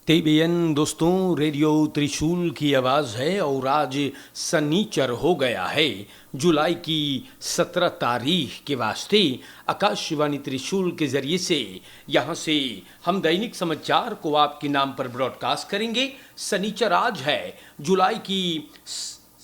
तेबियन दोस्तों, रेडियो त्रिशूल की आवाज़ है और आज सनीचर हो गया है। जुलाई की 17 तारीख के वास्ते आकाशवाणी त्रिशूल के ज़रिए से यहाँ से हम दैनिक समाचार को आपके नाम पर ब्रॉडकास्ट करेंगे। सनीचर आज है जुलाई की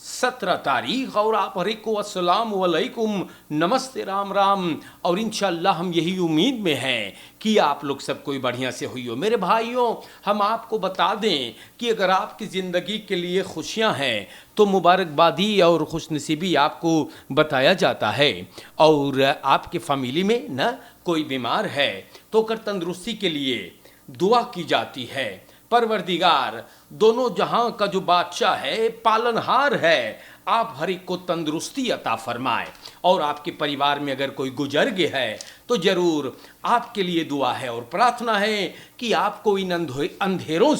17 तारीख और आप हर एक को अस्सलाम वालेकुम, नमस्ते, राम राम। और इंशाल्लाह हम यही उम्मीद में हैं कि आप लोग सब कोई बढ़िया से हुई हो। मेरे भाइयों, हम आपको बता दें कि अगर आपकी ज़िंदगी के लिए खुशियां हैं तो मुबारकबादी और खुशनसीबी आपको बताया जाता है। और आपके फैमिली में ना कोई बीमार है तो कर तंदुरुस्ती के लिए दुआ की जाती है। परवरदिगार दोनों जहां का जो बादशाह है, पालनहार है, आप हर एक को तंदुरुस्ती अता फरमाए। और आपके परिवार में अगर कोई गुजर गया है तो जरूर आपके लिए दुआ है और प्रार्थना है कि आपको इन अंधेरों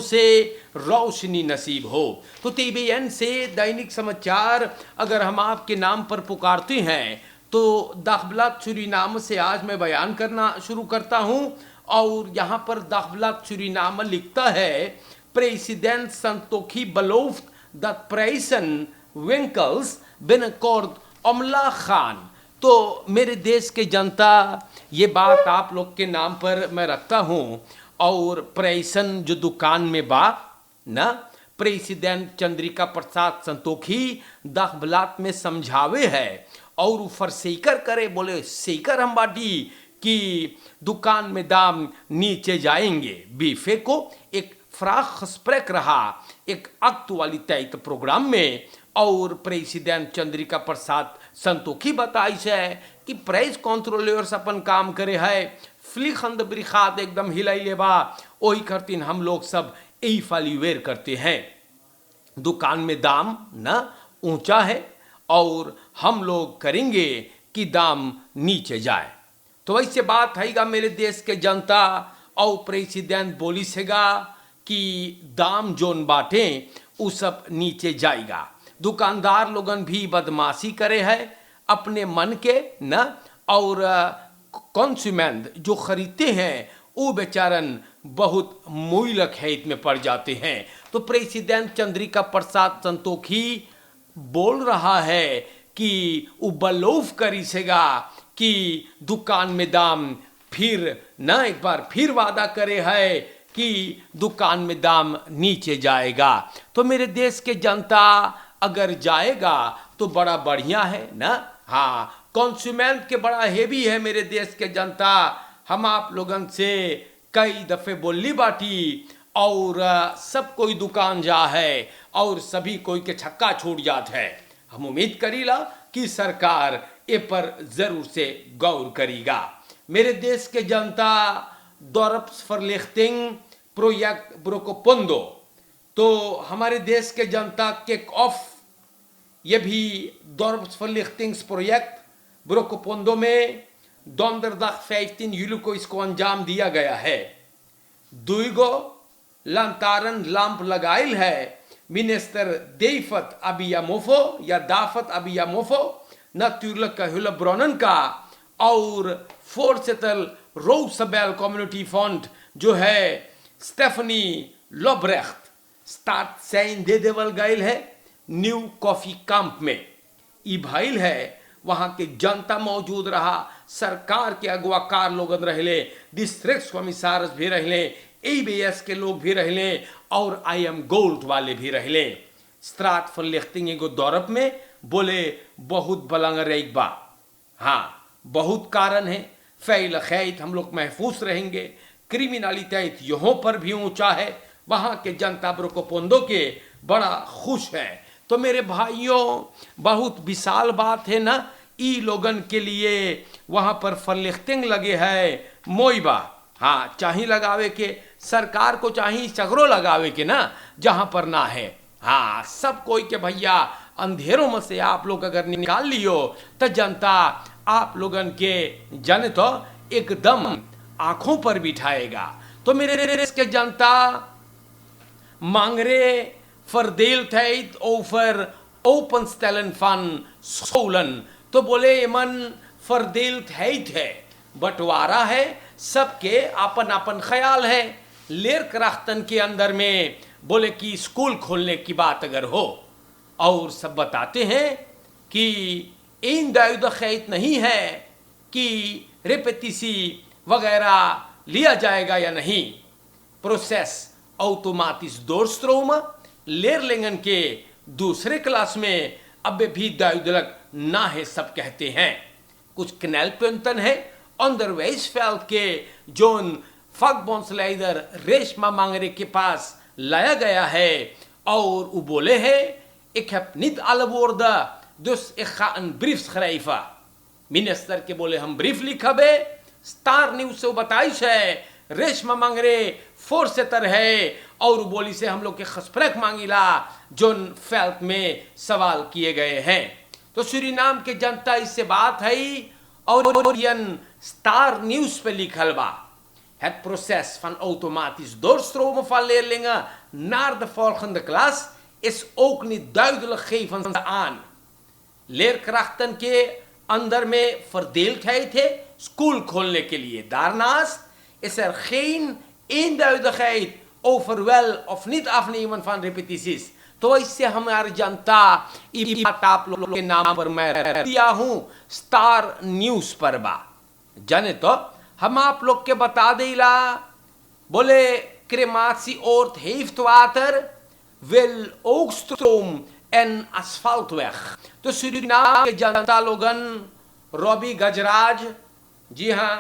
से रोशनी नसीब हो। तो TBN से दैनिक समाचार अगर हम आपके नाम पर पुकारते हैं तो दाखबलात सूरीनाम से आज मैं बयान करना शुरू करता हूं। और यहाँ पर दाखबलात सूरीनाम लिखता है, प्रेसिडेंट संतोखी बलोफ्ट दैट प्रेसन विंकल्स बिनकॉर्ड अमला खान। तो मेरे देश के जनता, ये बात आप लोग के नाम पर मैं रखता हूँ। और प्रेसन जो दुकान में बा ना, प्रेसिडेंट चंद्रिका प्रसाद संतोखी दाखबलात में समझावे है और ऊपर सेकर करे, बोले सेकर हम बाटी कि दुकान में दाम नीचे जाएंगे। बीफे को एक फ्राख स्प्रेक रहा एक एक्चुअलिटी प्रोग्राम में। और प्रेसिडेंट चंद्रिका प्रसाद संतोखी बताई है कि प्राइस कंट्रोलर्स अपन काम करे है, फ्ली खंद ब्रिखात एकदम हिलाई लेबा, वही करतीन हम लोग सब यही फालीवेर करते हैं। दुकान में दाम ना ऊंचा है और हम लोग करेंगे कि दाम नीचे जाए। तो वैसे बात हैगा मेरे देश के जनता। और प्रेसिडेंट बोली सेगा कि दाम जोन बाटे उ सब नीचे जाएगा। दुकानदार लोगन भी बदमाशी करे है अपने मन के न, और कंज्यूमेंट जो खरीदते हैं वो बेचारन बहुत मुइलक हैत में पड़ जाते हैं। तो प्रेसिडेंट चंद्रिका प्रसाद संतोखी बोल रहा है कि वो बलौफ करी सेगा कि दुकान में दाम फिर ना, एक बार फिर वादा करे है कि दुकान में दाम नीचे जाएगा। तो मेरे देश के जनता अगर जाएगा तो बड़ा बढ़िया है ना। हाँ, कंज्यूमेंट के बड़ा हेवी है मेरे देश के जनता। हम आप लोगन से कई दफे बोली बाटी और सब कोई दुकान जा है और सभी कोई के छक्का छूट जात है। हम उम्मीद करीला कि सरकार ए पर जरूर से गौर करेगा। मेरे देश के जनता, dorpsverlichting प्रोजेक्ट ब्रोकोपोंडो, तो हमारे देश के जनता किक ऑफ ये भी dorpsverlichtings प्रोजेक्ट ब्रोकोपोंडो में donderdag 15 जूलाई को इसको अंजाम दिया गया है। दुईगो लंतारन लैंप लगाइल है मिनिस्टर देफत अबियामोफो या दाफत अबियामोफो natuurlijk Hullebronnen का और फोर्सेटल रोसबेल कम्युनिटी फंड जो है स्टेफनी लोब्रेख्ट स्टार्ट साइन दे देवल गाइल है न्यू कॉफी कैंप में। ई भाइल है वहां के जनता मौजूद रहा, सरकार के अगवाकार लोगन रहले, डिस्ट्रिक्ट कमिश्नर्स भी रहले, ABS के लोग भी रहले और IM गोल्ड वाले भी रहले। स्ट्राटफर्लिchting एगो दौरप में बोले बहुत बलंगर एक बा। हाँ, बहुत कारण है। फैल खैत हम लोग महफूज रहेंगे, क्रिमिनलिटी यहाँ पर भी ऊंचा है। वहाँ के जनता ब्रोकोपोंडो के बड़ा खुश है। तो मेरे भाइयों, बहुत विशाल बात है ना। ई लोगन के लिए वहाँ पर फर्लिchting लगे है मोइबा। हाँ, चाही लगावे के, सरकार को चाही सगरो लगावे के ना, जहाँ पर ना है। हाँ, सब कोई के भैया अंधेरों में से आप लोग अगर निकाल लियो तो जनता आप लोगन के जाने तो एकदम आंखों पर बिठाएगा। तो मेरे देश के जनता मांगरे verdeeldheid over openstellen van scholen। तो बोले मन verdeeldheid है, बंटवारा है सबके अपन अपन ख्याल है। लेरक्राफ्टन के अंदर में बोले कि स्कूल खोलने की बात अगर हो, और सब बताते हैं कि इन दायुदखैत नहीं है कि रेपेटिसी वगैरह लिया जाएगा या नहीं। प्रोसेस ऑटोमेटिस दोर्स्ट्रोम लेरलिंगन के दूसरे क्लास में अब भी दायुदलक ना है, सब कहते हैं। कुछ knellpunten है onderwijsveld के जोन vakbondsleider रेशमा मांगरे के पास लाया गया है, और वो बोले है ik heb niet alle woorden, dus ik ga een brief schrijven। Minister के बोले हम ब्रीफ लिखबे। स्टार न्यूज से बताई है रेशमा मांगरे फोर्सेतर है, और बोली से हम लोग के खसप्रक मांगिला जोन फेल्ट में सवाल किए गए हैं। तो सूरीनाम के जनता इससे बात है, और स्टार न्यूज पे लिखल बा het proces van automatisch doorstromen van leerlingen naar de volgende klas is ook niet duidelijk geven aan। leerkrachten के अंदर में verdeeldheid है स्कूल खोलने के लिए। Daarnaast is geen eenduidigheid over wel of niet afnemen van repetities। तो इससे हमारी जनता ये बात आप लोगों के नाम पर मैं दिया हूं स्टार न्यूज पर बा। जाने तो हम आप लोग के बता देला, बोले crematie oord heeft water, wil ook stroom en asfaltweg। तो सूरीनाम के जनता लोगन रॉबी गजराज, जी हाँ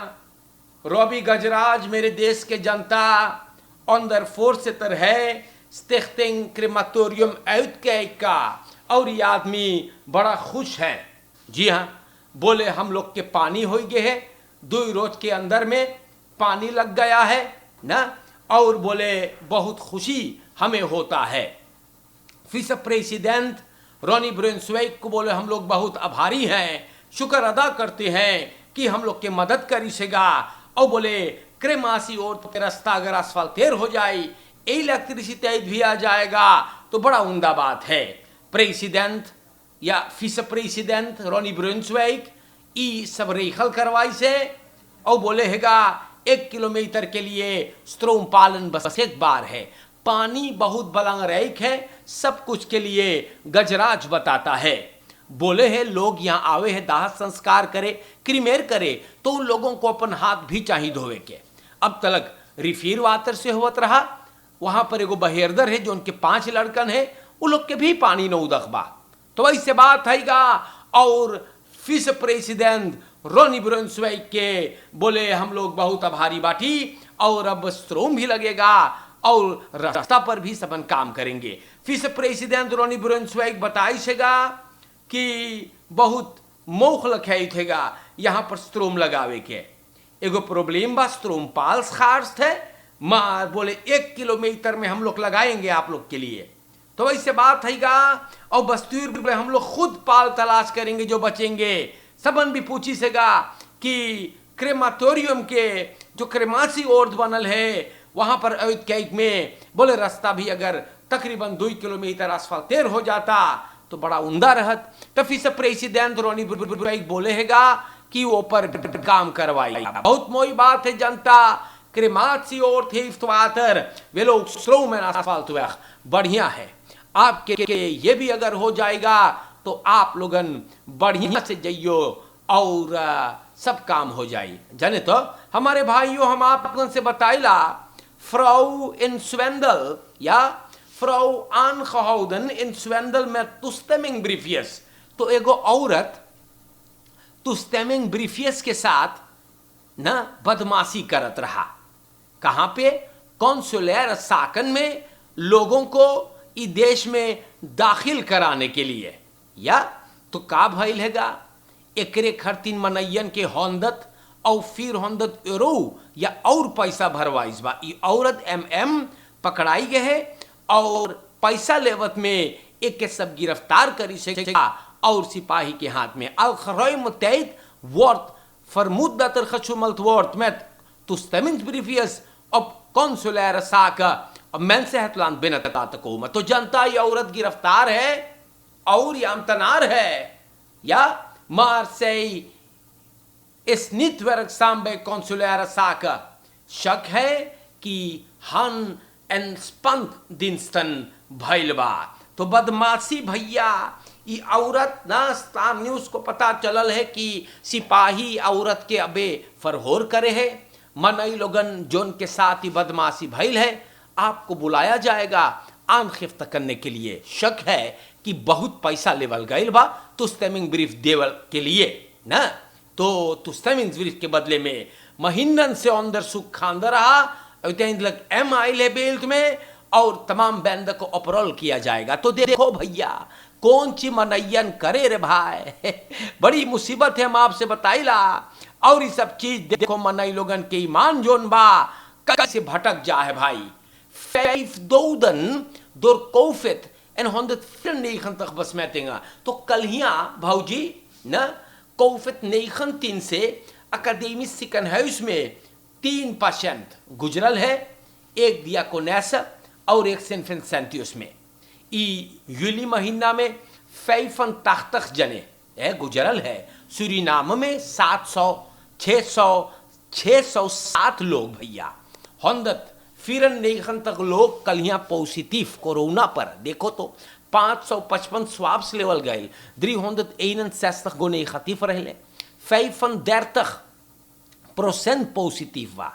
रॉबी गजराज मेरे देश के जनता अंदर voorzitter है स्टिchting क्रेमाटोरियम uitkijk का, और ये आदमी बड़ा खुश है। जी हाँ बोले हम लोग के पानी हो गए है, 2 रोज के अंदर में पानी लग गया है ना, और बोले बहुत खुशी हमें होता है। विस प्रेसिडेंट रोनी ब्रुन्सविक को बोले हम लोग बहुत आभारी हैं, शुक्र अदा करते हैं कि हम लोग के मदद करी सेगा। और बोले क्रेमासी और तो रास्ता अगर असफलतेर हो जाए, इलेक्ट्रिसिटी भी आ जाएगा तो बड़ा उम्दा बात है। प्रेसिडेंट या विस प्रेसिडेंट रोनी ब्रुन्सविक ई सब रेखल करवाई से, और बोले हैगा 1 किलोमीटर के लिए स्ट्रोम पालन बस एक बार है। पानी बहुत बलंग रेख है, सब कुछ के लिए गजराज बताता है। बोले हैं लोग यहाँ आवे हैं दाह संस्कार करे क्रीमेर करे, तो उन लोगों को अपन हाथ भी चाहिए धोवे के। अब तलक रिफिर वाटर से होवत रहा, वहां पर एगो बहेरदर है जो उनके 5 लड़कन है, वो लोग के भी पानी न उदखबा। तो ऐसे बात हैगा, और विस प्रेसिडेंट रोनी ब्रुन्सविक के बोले हम लोग बहुत आभारी बाटी, और अब स्ट्रोम भी लगेगा और रास्ता पर भी सबन काम करेंगे। विस प्रेसिडेंट रोनी ब्रुन्सविक बताई सेगा कि बहुत मौख लखाई थेगा यहाँ पर स्ट्रोम लगावे के। एगो प्रॉब्लम बा स्ट्रोम पाल्स खार्स थे, मार बोले 1 किलोमीटर में हम लोग लगाएंगे आप लोग के लिए। तो वैसे बात हैगा, और बस्तूर हम लोग खुद पाल तलाश करेंगे जो बचेंगे। सबन भी पूछी सेगा कि क्रेमाटोरियम के जो क्रेमासी ओर्द बनल है वहां पर औदकैक में बोले रास्ता भी अगर तकरीबन 2 किलोमीटर असफलतेर हो जाता तो बड़ा उम्दा रहत। तो फिर से प्रेसिडेंट रोनी ब्रुन्सविक बोले हैगा कि वो पर काम करवाई। बहुत मोई बात है जनता, क्रेमासी और थेफ्ट वाटर वे लोग स्ट्रोम एंड असफाल्टweg बढ़िया है। आपके ये भी अगर हो जाएगा तो आप लोगन बढ़िया से जाइयो और सब काम हो जाए। जाने तो हमारे भाइयों हम आप लोगन से बताइला, फ्राउ इन स्वेंडल या फ्राउ aangehouden इन स्वेंडल में toestemming briefjes। तो एगो औरत toestemming briefjes के साथ ना बदमाशी करत रहा। कहां पे? कॉन्सुलर साकन में लोगों को इस देश में दाखिल कराने के लिए। या तो का भइल हैगा, एकरे खर्तिन मनैयन के 100 और फिर 100 यूरो या और पैसा भरवाइस बा। ई औरत पकड़ाई गए है और पैसा लेवत में एक के सब गिरफ्तार करी से और सिपाही के हाथ में algeruime wordt vermoed dat gesjoemeld wordt met toestemmingsbriefjes op consulaire zaken om mensen het land binnen te laten komen। तो जनता ये औरत गिरफ्तार है और ये अमतनार है या मार्सेई इस नित werkzaam bij consulaire zaken. शक है कि han en spanddiensten भइल बा। तो बदमाशी भैया, ई औरत ना स्टार न्यूज को पता चलल है कि सिपाही औरत के अबे फरहोर करे है। मनई लोगन जोन के साथ ही बदमाशी भइल है, आपको बुलाया जाएगा आनखिफ्त करने के लिए। शक है कि बहुत पैसा लेवल गईल बा तुस्तमिंग ब्रीफ देवल के लिए ना। तो तुस्तमिंग ब्रीफ के बदले में महीनन से अंदर सुख खांदा रहा एम आई ले बेल्ट में और तमाम बैंड को अपरोल किया जाएगा। तो देखो भैया कौन ची मनैयन करे रे भाई बड़ी मुसीबत है, हम आपसे बताइला। और ये सब चीज देखो मनई लोगन के ईमान जोन बा कैसे भटक जा है भाई। 5.000 door COVID en 194 besmettingen. तो कल भाऊजी ना COVID-19 से अकादमिक ziekenhuis में 3 पेशेंट गुजरल है, एक दियाकोनेस और एक सेंट विंसेंटियस में। यूली महीना में 85 जने गुजरल है। सूरीनाम में 607 लोग भैया 194 लोग कल यहाँ पॉजिटिव कोरोना पर। देखो तो 555 स्वाब्स लेवल गए, 361 गो नेगेटिव रहे, 35% पॉजिटिव बा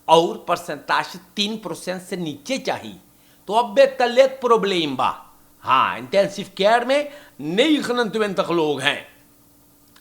और परसेंटेज 3% से नीचे चाहिए। तो अब तलेक प्रॉब्लम बा। हाँ, इंटेंसिव केयर में 29 लोग हैं।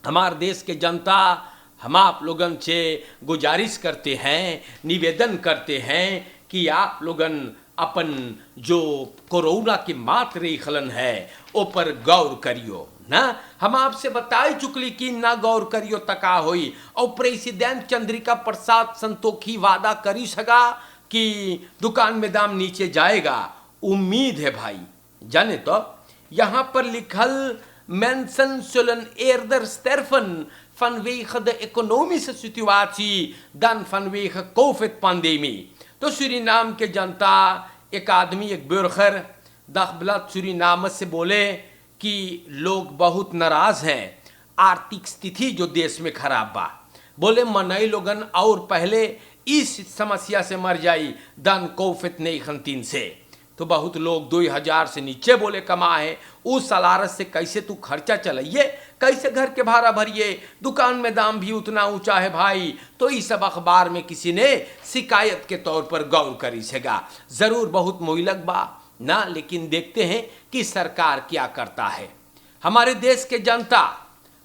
हमारे देश के जनता हम आप लोगन से गुजारिश करते हैं, निवेदन करते हैं कि आप लोगन अपन जो कोरोना की मात्र खलन है ओ पर गौर करियो ना। हम आपसे बताई चुकली कि ना गौर करियो तका होई। और प्रेसिडेंट चंद्रिका प्रसाद संतोखी वादा करी सका कि दुकान में दाम नीचे जाएगा। उम्मीद है भाई। जाने तो यहाँ पर लिखल mensen zullen eerder sterven vanwege de economische situatie dan vanwege COVID-pandemie. तो सूरीनाम के जनता, एक आदमी, एक बुर्गर दखबलत सूरीनाम से बोले कि लोग बहुत नाराज हैं, आर्थिक स्थिति जो देश में खराब बा। बोले मनई लोगन और पहले इस समस्या से मर जाई दन COVID-19 से। तो बहुत लोग 2000 से नीचे बोले कमाए, उस सलारत से कैसे तू खर्चा चलाइए, कैसे घर के भाड़ा भरिए, दुकान में दाम भी उतना ऊंचा है भाई। तो इस सब अखबार में किसी ने शिकायत के तौर पर गौर करी सेगा। जरूर बहुत मोहलक बा ना, लेकिन देखते हैं कि सरकार क्या करता है। हमारे देश के जनता,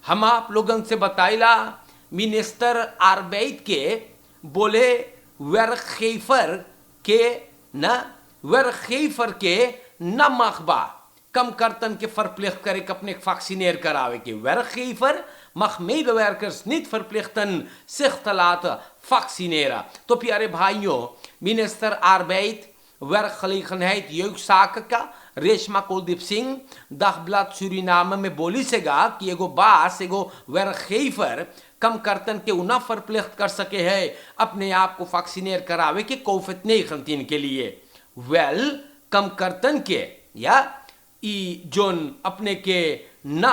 हम आप लोगों से बताइला, मिनिस्टर आर्बेट के बोले werkgever के ना werkgever के न मखबा कम करतन के verplicht करे अपने वैक्सीनेर करावे के। werkgever mag medewerkers niet verplichten zich te laten vaccineren। तो प्यारे भाइयों, मिनिस्टर आर्बेट, werkgelegenheid, jeugdzaken का रेशमा कुलदीप सिंह दखबलत सूरीनाम में बोली सेगा कि एगो बास एगो werkgever कम करतन के उना verplicht कर सके है अपने आप को वैक्सीनेर करावे के COVID-19 के लिए। वेल कम करतन के या जोन अपने के ना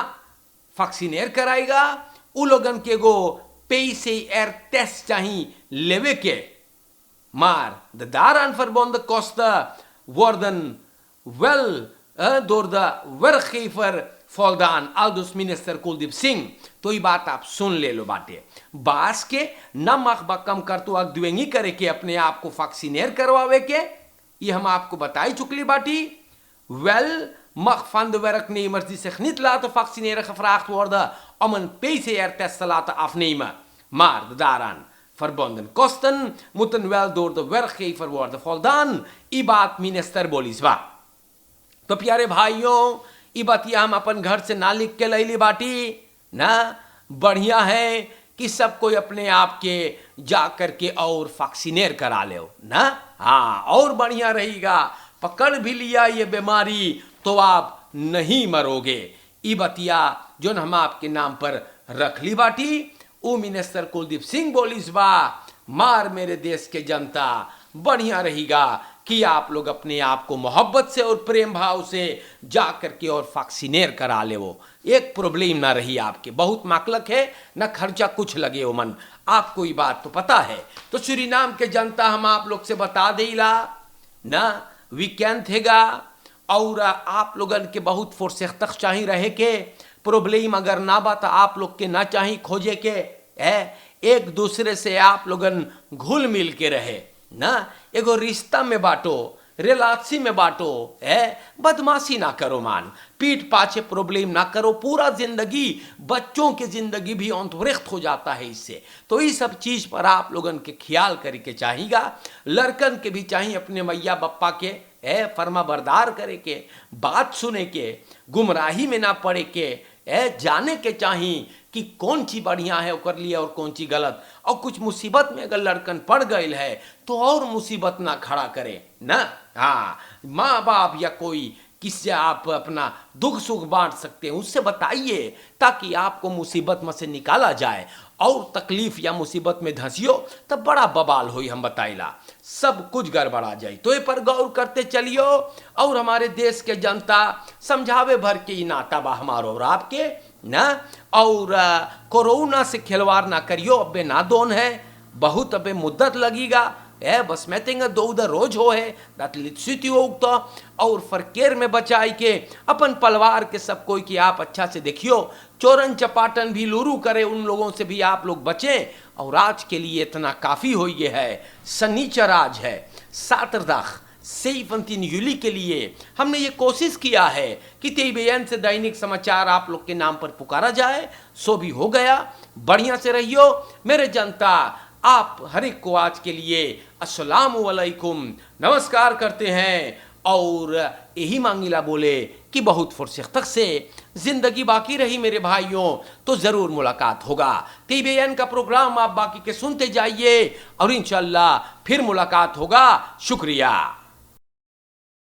वैक्सीनेर कराएगा उ लोगन के गो PCR टेस्ट चाहिए लेवे के। Maar de daaraan verbonden kosten worden wel door de werkgever voldaan, aldus minister Kuldeep Singh. तो ये बात आप सुन ले लो बाटे। बास के न मखबा कम कर तो अगदुएंगी करे के अपने आप को वैक्सीनेर करवावे के, ये हम आपको बताई चुकली बाटी। Wel mag van de werknemers die zich niet laten vaccineren gevraagd worden om een PCR-test te laten afnemen. Maar de daaraan verbonden kosten moeten wel door de werkgever worden voldaan। ये बात मिनिस्टर बोली बा। तो प्यारे भाइयों, ये बातिया हम अपन घर से ना लिख के लैली बाटी ना। बढ़िया है कि सब कोई अपने आप के जा करके और वैक्सीनेर करा ले ना। हाँ, और बढ़िया रहेगा। पकड़ भी लिया ये बीमारी तो आप नहीं मरोगे। ये बतिया जो हम आपके नाम पर रख ली बाटी, वो मिनिस्टर कुलदीप सिंह बोलिस बा। मार मेरे देश के जनता, बढ़िया रहेगा कि आप लोग अपने आप को मोहब्बत से और प्रेम भाव से जा करके और वैक्सीनेर करा ले। वो एक प्रॉब्लम ना रही आपके, बहुत माकलक है ना खर्चा कुछ लगे वो मन, आपको ये बात तो पता है। तो सूरीनाम के जनता हम आप लोग से बता देला ना वीकेंड थेगा और आप लोगन के बहुत फुर्सत चाहिए रहे के, प्रॉब्लम अगर ना बात आप लोग के ना चाहिए खोजे के है, एक दूसरे से आप लोगन घुल मिल के रहे ना, एगो रिश्ता में बांटो, रिलासी में बांटो है, बदमाशी ना करो मान, पीठ पाछे प्रॉब्लम ना करो, पूरा जिंदगी बच्चों की जिंदगी भी अंतरिक्त हो जाता है इससे। तो ये सब चीज पर आप लोगन के ख्याल करके चाहिएगा, लड़कन के भी चाहिए अपने मैया बप्पा के है फर्मा बरदार करे के, बात सुने के, गुमराही में ना पड़े के है, जाने के चाहिए कि कौन चीज बढ़िया है कर लिया और कौन चीज गलत, और कुछ मुसीबत में अगर लड़कन पड़ गए है तो और मुसीबत ना खड़ा करे ना। हाँ, माँ बाप या कोई किससे आप अपना दुख सुख बांट सकते हैं उससे बताइए, ताकि आपको मुसीबत में से निकाला जाए, और तकलीफ या मुसीबत में धंसियो तब बड़ा बवाल हुई, हम बताइला सब कुछ गड़बड़ा जाए। तो ये पर गौर करते चलियो, और हमारे देश के जनता समझावे भर के ही नाता बा हमारो और आपके ना, और कोरोना से खिलवाड़ ना करियो, अबे ना दोन है बहुत, अबे मुद्दत लगेगा है, बस मैं तेंगे दो उधर रोज हो है दातलित तो, और फरकेर में बचाई के अपन परिवार के सब कोई की आप अच्छा से देखियो, चोरन चपाटन भी लूरू करे उन लोगों से भी आप लोग बचें। और आज के लिए इतना काफ़ी हो ये है, शनिचर आज है, सातरदाख सेफंतीन यूली के लिए हमने ये कोशिश किया है कि TVN से दैनिक समाचार आप लोग के नाम पर पुकारा जाए, सो भी हो गया। बढ़िया से रहियो मेरे जनता, आप हर एक को आज के लिए अस्सलाम वालेकुम नमस्कार करते हैं, और यही मांगिला बोले कि बहुत फुर्सत से जिंदगी बाकी रही मेरे भाइयों, तो जरूर मुलाकात होगा। TVN का प्रोग्राम आप बाकी के सुनते जाइए और इंशाल्लाह फिर मुलाकात होगा। शुक्रिया।